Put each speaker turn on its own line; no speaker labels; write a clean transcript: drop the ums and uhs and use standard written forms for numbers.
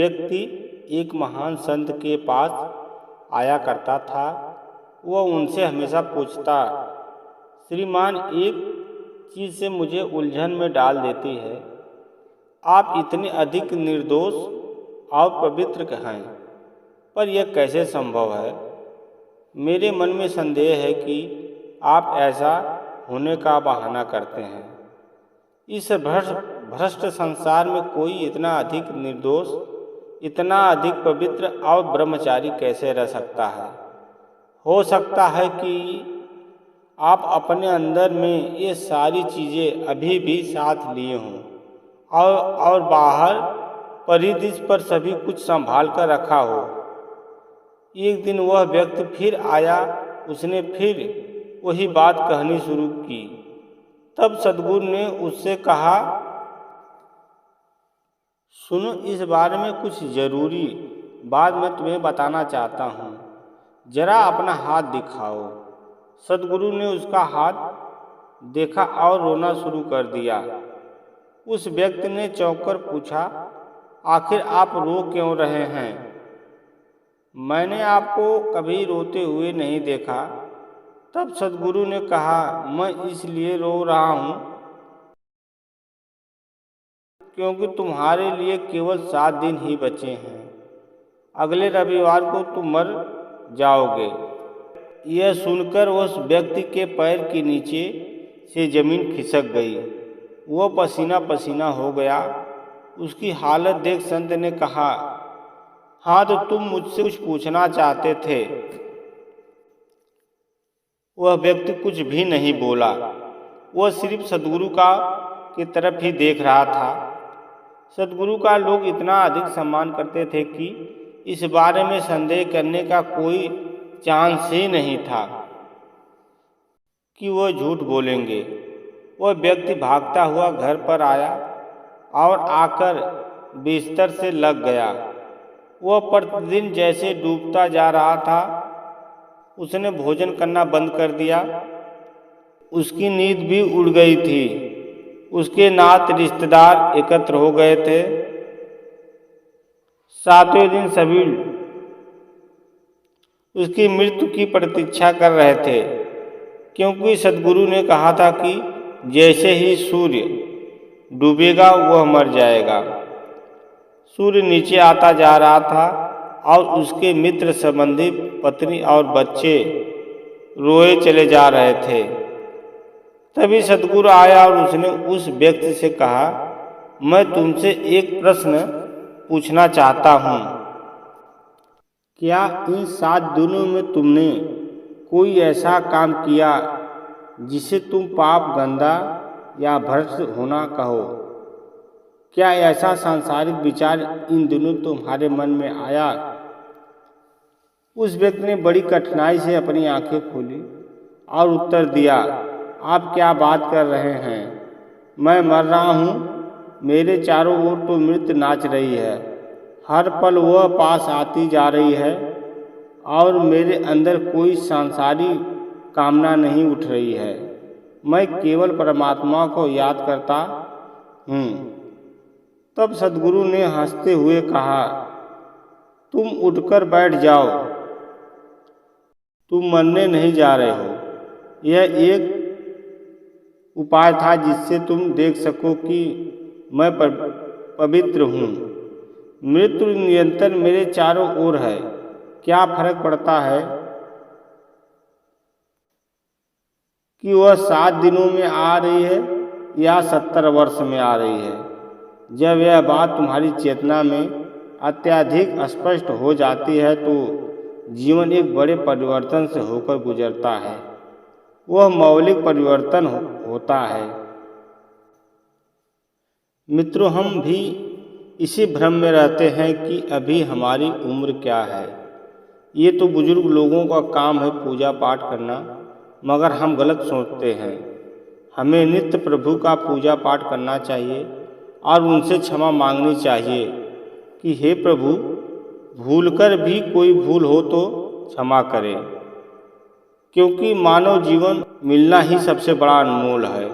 व्यक्ति एक महान संत के पास आया करता था। वह उनसे हमेशा पूछता, श्रीमान, एक चीज़ से मुझे उलझन में डाल देती है। आप इतने अधिक निर्दोष और पवित्र हैं, पर यह कैसे संभव है? मेरे मन में संदेह है कि आप ऐसा होने का बहाना करते हैं। इस भ्रष्ट संसार में कोई इतना अधिक निर्दोष, इतना अधिक पवित्र और ब्रह्मचारी कैसे रह सकता है? हो सकता है कि आप अपने अंदर में ये सारी चीज़ें अभी भी साथ लिए हों और बाहर परिदृश्य पर सभी कुछ संभाल कर रखा हो। एक दिन वह व्यक्ति फिर आया। उसने फिर वही बात कहनी शुरू की। तब सद्गुरु ने उससे कहा, सुनो, इस बारे में कुछ ज़रूरी बात मैं तुम्हें बताना चाहता हूँ। जरा अपना हाथ दिखाओ। सद्गुरु ने उसका हाथ देखा और रोना शुरू कर दिया। उस व्यक्ति ने चौंककर पूछा, आखिर आप रो क्यों रहे हैं? मैंने आपको कभी रोते हुए नहीं देखा। तब सद्गुरु ने कहा, मैं इसलिए रो रहा हूँ क्योंकि तुम्हारे लिए केवल 7 दिन ही बचे हैं। अगले रविवार को तुम मर जाओगे। यह सुनकर उस व्यक्ति के पैर के नीचे से जमीन खिसक गई। वह पसीना पसीना हो गया। उसकी हालत देख संत ने कहा, हाँ, तो तुम मुझसे कुछ पूछना चाहते थे। वह व्यक्ति कुछ भी नहीं बोला। वह सिर्फ सद्गुरु की तरफ ही देख रहा था। सद्गुरु का लोग इतना अधिक सम्मान करते थे कि इस बारे में संदेह करने का कोई चांस ही नहीं था कि वह झूठ बोलेंगे। वह व्यक्ति भागता हुआ घर पर आया और आकर बिस्तर से लग गया। वह प्रतिदिन जैसे डूबता जा रहा था। उसने भोजन करना बंद कर दिया। उसकी नींद भी उड़ गई थी। उसके नात रिश्तेदार एकत्र हो गए थे। 7वें दिन सभी उसकी मृत्यु की प्रतीक्षा कर रहे थे, क्योंकि सद्गुरु ने कहा था कि जैसे ही सूर्य डूबेगा वह मर जाएगा। सूर्य नीचे आता जा रहा था और उसके मित्र, संबंधी, पत्नी और बच्चे रोए चले जा रहे थे। तभी सद्गुरु आया और उसने उस व्यक्ति से कहा, मैं तुमसे एक प्रश्न पूछना चाहता हूँ। क्या इन 7 दिनों में तुमने कोई ऐसा काम किया जिसे तुम पाप, गंदा या भ्रष्ट होना कहो? क्या ऐसा सांसारिक विचार इन दिनों तुम्हारे मन में आया? उस व्यक्ति ने बड़ी कठिनाई से अपनी आंखें खोली और उत्तर दिया, आप क्या बात कर रहे हैं? मैं मर रहा हूँ। मेरे चारों ओर तो मृत्यु नाच रही है। हर पल वह पास आती जा रही है और मेरे अंदर कोई सांसारिक कामना नहीं उठ रही है। मैं केवल परमात्मा को याद करता हूँ। तब सद्गुरु ने हंसते हुए कहा, तुम उठकर बैठ जाओ। तुम मरने नहीं जा रहे हो। यह एक उपाय था जिससे तुम देख सको कि मैं पवित्र हूँ। मृत्यु निरंतर मेरे चारों ओर है। क्या फर्क पड़ता है कि वह 7 दिनों में आ रही है या 70 वर्ष में आ रही है? जब यह बात तुम्हारी चेतना में अत्यधिक स्पष्ट हो जाती है तो जीवन एक बड़े परिवर्तन से होकर गुजरता है। वह मौलिक परिवर्तन होता है। मित्रों, हम भी इसी भ्रम में रहते हैं कि अभी हमारी उम्र क्या है। ये तो बुजुर्ग लोगों का काम है पूजा पाठ करना, मगर हम गलत सोचते हैं। हमें नित्य प्रभु का पूजा पाठ करना चाहिए और उनसे क्षमा मांगनी चाहिए कि हे प्रभु, भूलकर भी कोई भूल हो तो क्षमा करें, क्योंकि मानव जीवन मिलना ही सबसे बड़ा अनमोल है।